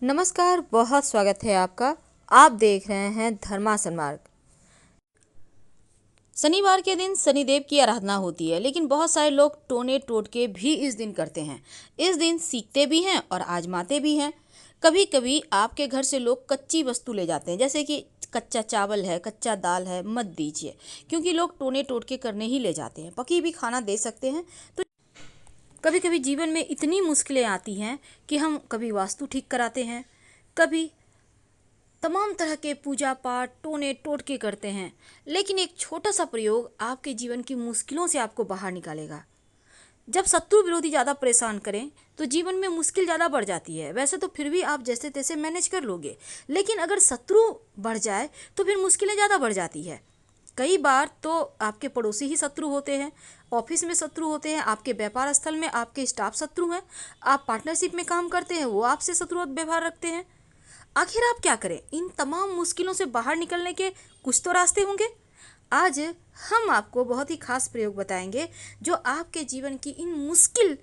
नमस्कार, बहुत स्वागत है आपका। आप देख रहे हैं धर्मासन मार्ग। शनिवार के दिन शनिदेव की आराधना होती है, लेकिन बहुत सारे लोग टोने टोटके भी इस दिन करते हैं। इस दिन सीखते भी हैं और आजमाते भी हैं। कभी कभी आपके घर से लोग कच्ची वस्तु ले जाते हैं, जैसे कि कच्चा चावल है, कच्चा दाल है, मत दीजिए, क्योंकि लोग टोने टोटके करने ही ले जाते हैं। पकी भी खाना दे सकते हैं। तो कभी कभी जीवन में इतनी मुश्किलें आती हैं कि हम कभी वास्तु ठीक कराते हैं, कभी तमाम तरह के पूजा पाठ टोने टोटके करते हैं, लेकिन एक छोटा सा प्रयोग आपके जीवन की मुश्किलों से आपको बाहर निकालेगा। जब शत्रु विरोधी ज़्यादा परेशान करें तो जीवन में मुश्किल ज़्यादा बढ़ जाती है। वैसे तो फिर भी आप जैसे तैसे मैनेज कर लोगे, लेकिन अगर शत्रु बढ़ जाए तो फिर मुश्किलें ज़्यादा बढ़ जाती है। कई बार तो आपके पड़ोसी ही शत्रु होते हैं, ऑफिस में शत्रु होते हैं, आपके व्यापार स्थल में आपके स्टाफ शत्रु हैं, आप पार्टनरशिप में काम करते हैं, वो आपसे शत्रु व्यवहार रखते हैं। आखिर आप क्या करें? इन तमाम मुश्किलों से बाहर निकलने के कुछ तो रास्ते होंगे। आज हम आपको बहुत ही खास प्रयोग बताएंगे जो आपके जीवन की इन मुश्किल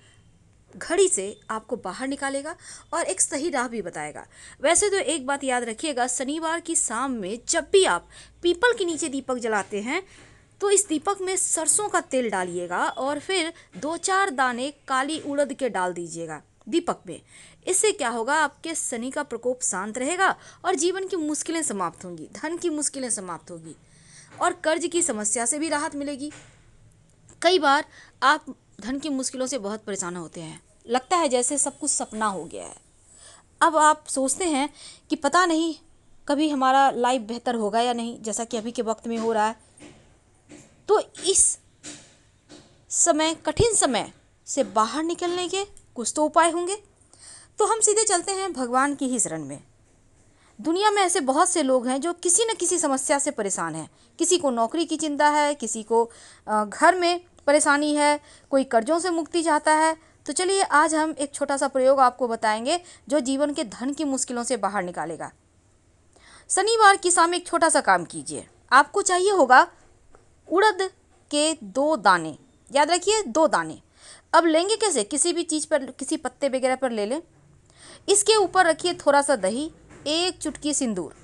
घड़ी से आपको बाहर निकालेगा और एक सही राह भी बताएगा। वैसे तो एक बात याद रखिएगा, शनिवार की शाम में जब भी आप पीपल के नीचे दीपक जलाते हैं तो इस दीपक में सरसों का तेल डालिएगा और फिर 2-4 दाने काली उड़द के डाल दीजिएगा दीपक में। इससे क्या होगा, आपके शनि का प्रकोप शांत रहेगा और जीवन की मुश्किलें समाप्त होंगी, धन की मुश्किलें समाप्त होगी और कर्ज की समस्या से भी राहत मिलेगी। कई बार आप धन की मुश्किलों से बहुत परेशान होते हैं, लगता है जैसे सब कुछ सपना हो गया है। अब आप सोचते हैं कि पता नहीं कभी हमारा लाइफ बेहतर होगा या नहीं, जैसा कि अभी के वक्त में हो रहा है। तो इस समय, कठिन समय से बाहर निकलने के कुछ तो उपाय होंगे। तो हम सीधे चलते हैं भगवान की ही शरण में। दुनिया में ऐसे बहुत से लोग हैं जो किसी न किसी समस्या से परेशान हैं। किसी को नौकरी की चिंता है, किसी को घर में परेशानी है, कोई कर्जों से मुक्ति चाहता है। तो चलिए आज हम एक छोटा सा प्रयोग आपको बताएंगे जो जीवन के धन की मुश्किलों से बाहर निकालेगा। शनिवार की शाम एक छोटा सा काम कीजिए। आपको चाहिए होगा उड़द के 2 दाने, याद रखिए 2 दाने। अब लेंगे कैसे? किसी भी चीज़ पर, किसी पत्ते वगैरह पर ले लें। इसके ऊपर रखिए थोड़ा सा दही, 1 चुटकी सिंदूर।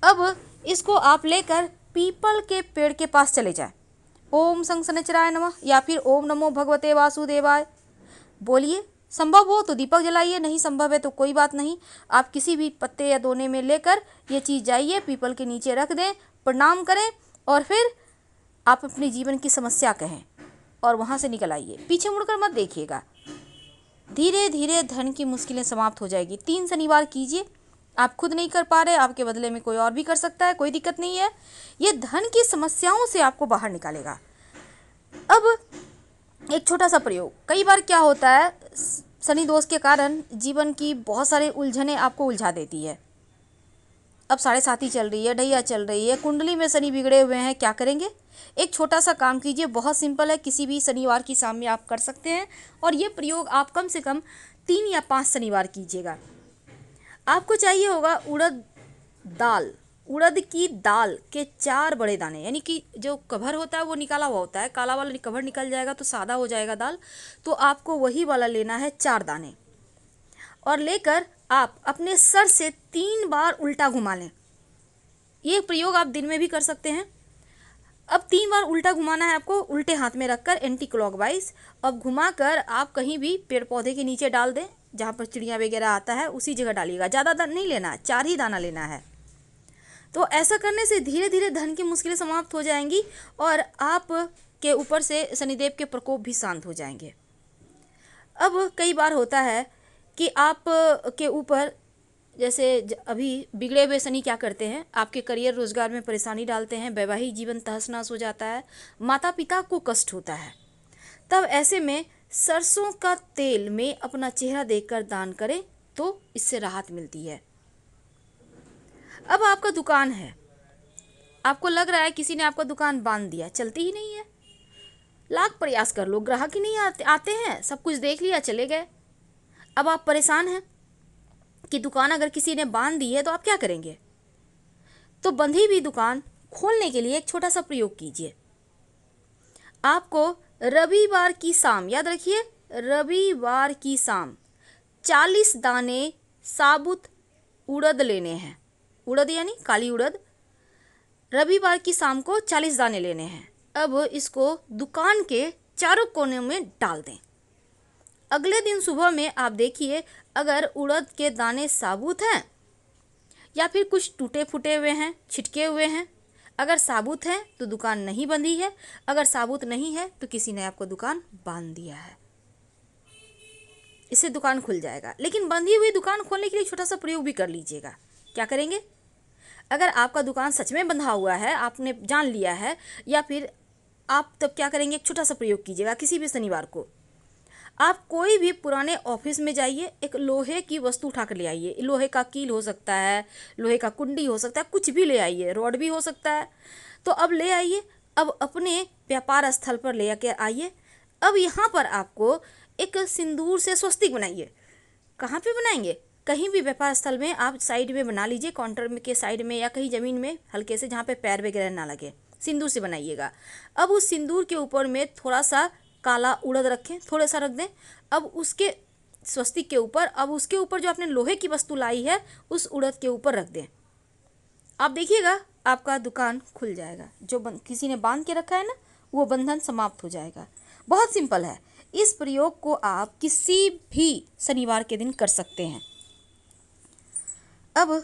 अब इसको आप लेकर पीपल के पेड़ के पास चले जाएं। ओम शं शनिचराय नमः या फिर ओम नमो भगवते वासुदेवाय बोलिए। संभव हो तो दीपक जलाइए, नहीं संभव है तो कोई बात नहीं, आप किसी भी पत्ते या दोने में लेकर ये चीज़ जाइए, पीपल के नीचे रख दें, प्रणाम करें और फिर आप अपने जीवन की समस्या कहें और वहाँ से निकल आइए। पीछे मुड़कर मत देखिएगा। धीरे धीरे धन की मुश्किलें समाप्त हो जाएगी। 3 शनिवार कीजिए। आप खुद नहीं कर पा रहे, आपके बदले में कोई और भी कर सकता है, कोई दिक्कत नहीं है। ये धन की समस्याओं से आपको बाहर निकालेगा। अब एक छोटा सा प्रयोग। कई बार क्या होता है, शनि दोष के कारण जीवन की बहुत सारी उलझनें आपको उलझा देती है। अब 7.5 चल रही है, ढैया चल रही है, कुंडली में शनि बिगड़े हुए हैं, क्या करेंगे? एक छोटा सा काम कीजिए, बहुत सिंपल है, किसी भी शनिवार की शाम में आप कर सकते हैं और ये प्रयोग आप कम से कम 3 या 5 शनिवार कीजिएगा। आपको चाहिए होगा उड़द दाल, उड़द की दाल के 4 बड़े दाने, यानी कि जो कवर होता है वो निकाला हुआ होता है, काला वाला कवर निकल जाएगा तो सादा हो जाएगा दाल, तो आपको वही वाला लेना है 4 दाने और लेकर आप अपने सर से 3 बार उल्टा घुमा लें। ये प्रयोग आप दिन में भी कर सकते हैं। अब 3 बार उल्टा घुमाना है आपको, उल्टे हाथ में रखकर एंटी क्लॉकवाइज। अब घुमाकर आप कहीं भी पेड़ पौधे के नीचे डाल दें, जहाँ पर चिड़िया वगैरह आता है उसी जगह डालिएगा। ज़्यादा दाना नहीं लेना है, 4 ही दाना लेना है। तो ऐसा करने से धीरे धीरे धन की मुश्किलें समाप्त हो जाएंगी और आप के ऊपर से शनिदेव के प्रकोप भी शांत हो जाएंगे। अब कई बार होता है कि आप के ऊपर जैसे अभी बिगड़े हुए शनि क्या करते हैं, आपके करियर रोजगार में परेशानी डालते हैं, वैवाहिक जीवन तहस नहस हो जाता है, माता पिता को कष्ट होता है। तब ऐसे में सरसों का तेल में अपना चेहरा देखकर दान करें तो इससे राहत मिलती है। अब आपका दुकान है, आपको लग रहा है किसी ने आपका दुकान बांध दिया, चलती ही नहीं है, लाख प्रयास कर लो, ग्राहक ही नहीं आते हैं, सब कुछ देख लिया चले गए। अब आप परेशान हैं कि दुकान अगर किसी ने बांध दी है तो आप क्या करेंगे? तो बंधी हुई दुकान खोलने के लिए एक छोटा सा प्रयोग कीजिए। आपको रविवार की शाम, याद रखिए रविवार की शाम 40 दाने साबुत उड़द लेने हैं, उड़द यानी काली उड़द। रविवार की शाम को 40 दाने लेने हैं। अब इसको दुकान के चारों कोने में डाल दें। अगले दिन सुबह में आप देखिए, अगर उड़द के दाने साबुत हैं या फिर कुछ टूटे फूटे हुए हैं, छिटके हुए हैं। अगर साबुत हैं तो दुकान नहीं बंधी है, अगर साबुत नहीं है तो किसी ने आपको दुकान बांध दिया है। इससे दुकान खुल जाएगा। लेकिन बंधी हुई दुकान खोलने के लिए छोटा सा प्रयोग भी कर लीजिएगा। क्या करेंगे? अगर आपका दुकान सच में बंधा हुआ है, आपने जान लिया है, या फिर आप तब क्या करेंगे, एक छोटा सा प्रयोग कीजिएगा। किसी भी शनिवार को आप कोई भी पुराने ऑफिस में जाइए, एक लोहे की वस्तु उठा कर ले आइए। लोहे का कील हो सकता है, लोहे का कुंडी हो सकता है, कुछ भी ले आइए, रॉड भी हो सकता है। तो अब ले आइए, अब अपने व्यापार स्थल पर ले आके आइए। अब यहाँ पर आपको एक सिंदूर से स्वस्तिक बनाइए। कहाँ पे बनाएंगे? कहीं भी व्यापार स्थल में आप साइड में बना लीजिए, काउंटर में के साइड में या कहीं ज़मीन में हल्के से, जहाँ पे पैर वगैरह ना लगे, सिंदूर से बनाइएगा। अब उस सिंदूर के ऊपर में थोड़ा सा काला उड़द रखें, थोड़ा सा रख दें। अब उसके स्वस्तिक के ऊपर, अब उसके ऊपर जो आपने लोहे की वस्तु लाई है उस उड़द के ऊपर रख दें। आप देखिएगा आपका दुकान खुल जाएगा। जो किसी ने बांध के रखा है ना, वो बंधन समाप्त हो जाएगा। बहुत सिंपल है। इस प्रयोग को आप किसी भी शनिवार के दिन कर सकते हैं। अब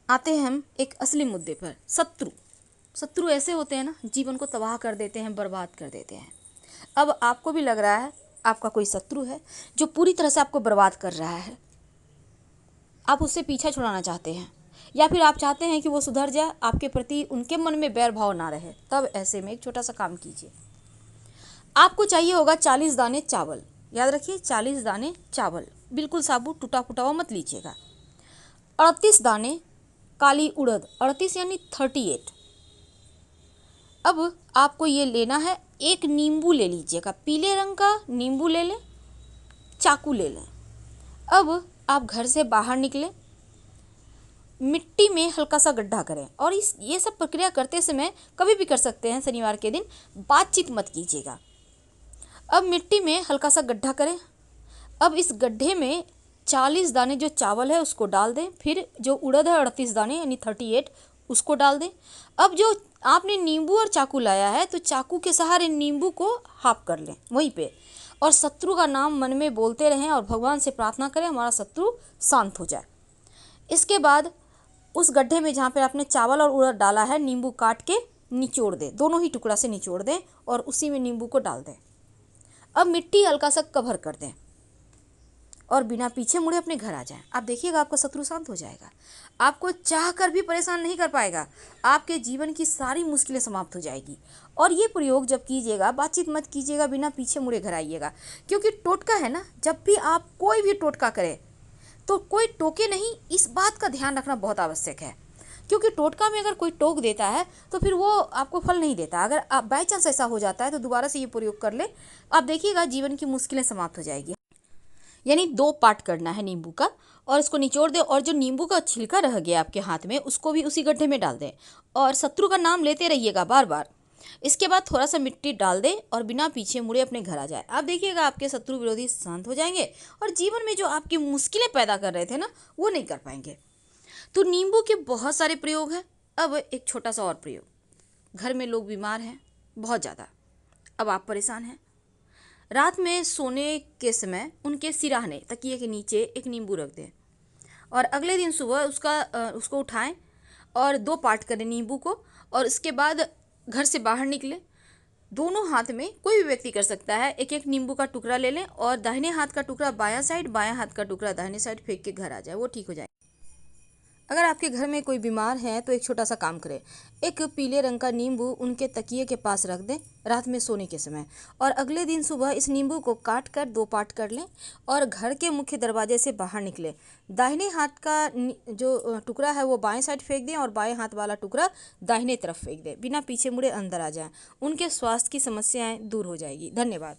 आते हैं हम एक असली मुद्दे पर। शत्रु ऐसे होते हैं ना, जीवन को तबाह कर देते हैं, बर्बाद कर देते हैं। अब आपको भी लग रहा है आपका कोई शत्रु है जो पूरी तरह से आपको बर्बाद कर रहा है। आप उससे पीछा छुड़ाना चाहते हैं, या फिर आप चाहते हैं कि वो सुधर जाए, आपके प्रति उनके मन में बैर भाव ना रहे। तब ऐसे में एक छोटा सा काम कीजिए। आपको चाहिए होगा 40 दाने चावल। याद रखिए, 40 दाने चावल, बिल्कुल साबुत टूटा फूटा हुआ मत लीजिएगा। 38 दाने काली उड़द, 38 यानी 38। अब आपको ये लेना है। एक नींबू ले लीजिएगा, पीले रंग का नींबू ले लें, चाकू ले लें। अब आप घर से बाहर निकलें, मिट्टी में हल्का सा गड्ढा करें। और ये सब प्रक्रिया करते समय कभी भी कर सकते हैं, शनिवार के दिन बातचीत मत कीजिएगा। अब मिट्टी में हल्का सा गड्ढा करें। अब इस गड्ढे में 40 दाने जो चावल है उसको डाल दें। फिर जो उड़द है 38 दाने यानी 38, उसको डाल दें। अब जो आपने नींबू और चाकू लाया है, तो चाकू के सहारे नींबू को हाफ कर लें वहीं पे, और शत्रु का नाम मन में बोलते रहें और भगवान से प्रार्थना करें हमारा शत्रु शांत हो जाए। इसके बाद उस गड्ढे में जहाँ पे आपने चावल और उड़द डाला है, नींबू काट के निचोड़ दें, दोनों ही टुकड़ा से निचोड़ दें और उसी में नींबू को डाल दें। अब मिट्टी हल्का सा कवर कर दें और बिना पीछे मुड़े अपने घर आ जाएं। आप देखिएगा आपका शत्रु शांत हो जाएगा। आपको चाह कर भी परेशान नहीं कर पाएगा। आपके जीवन की सारी मुश्किलें समाप्त हो जाएगी। और ये प्रयोग जब कीजिएगा, बातचीत मत कीजिएगा, बिना पीछे मुड़े घर आइएगा। क्योंकि टोटका है ना, जब भी आप कोई भी टोटका करें तो कोई टोके नहीं, इस बात का ध्यान रखना बहुत आवश्यक है। क्योंकि टोटका में अगर कोई टोक देता है तो फिर वो आपको फल नहीं देता। अगर आप बाई चांस ऐसा हो जाता है तो दोबारा से ये प्रयोग कर ले, आप देखिएगा जीवन की मुश्किलें समाप्त हो जाएगी। यानी 2 पार्ट करना है नींबू का, और इसको निचोड़ दें। और जो नींबू का छिलका रह गया आपके हाथ में, उसको भी उसी गड्ढे में डाल दें और शत्रु का नाम लेते रहिएगा बार बार। इसके बाद थोड़ा सा मिट्टी डाल दें और बिना पीछे मुड़े अपने घर आ जाए। आप देखिएगा आपके शत्रु विरोधी शांत हो जाएंगे और जीवन में जो आपकी मुश्किलें पैदा कर रहे थे ना, वो नहीं कर पाएंगे। तो नींबू के बहुत सारे प्रयोग हैं। अब एक छोटा सा और प्रयोग। घर में लोग बीमार हैं बहुत ज़्यादा, अब आप परेशान हैं। रात में सोने के समय उनके सिरहाने तकिए के नीचे एक नींबू रख दें और अगले दिन सुबह उसको उठाएं और 2 पार्ट करें नींबू को, और इसके बाद घर से बाहर निकलें। दोनों हाथ में, कोई भी व्यक्ति कर सकता है, एक एक नींबू का टुकड़ा ले लें और दाहिने हाथ का टुकड़ा बायां साइड, बायां हाथ का टुकड़ा दाहिने साइड फेंक के घर आ जाए, वो ठीक हो जाए। अगर आपके घर में कोई बीमार है तो एक छोटा सा काम करें। एक पीले रंग का नींबू उनके तकिए के पास रख दें रात में सोने के समय, और अगले दिन सुबह इस नींबू को काट कर 2 पार्ट कर लें और घर के मुख्य दरवाजे से बाहर निकलें। दाहिने हाथ का जो टुकड़ा है वो बाएं साइड फेंक दें और बाएं हाथ वाला टुकड़ा दाहिने तरफ फेंक दें। बिना पीछे मुड़े अंदर आ जाएं। उनके स्वास्थ्य की समस्याएं दूर हो जाएगी। धन्यवाद।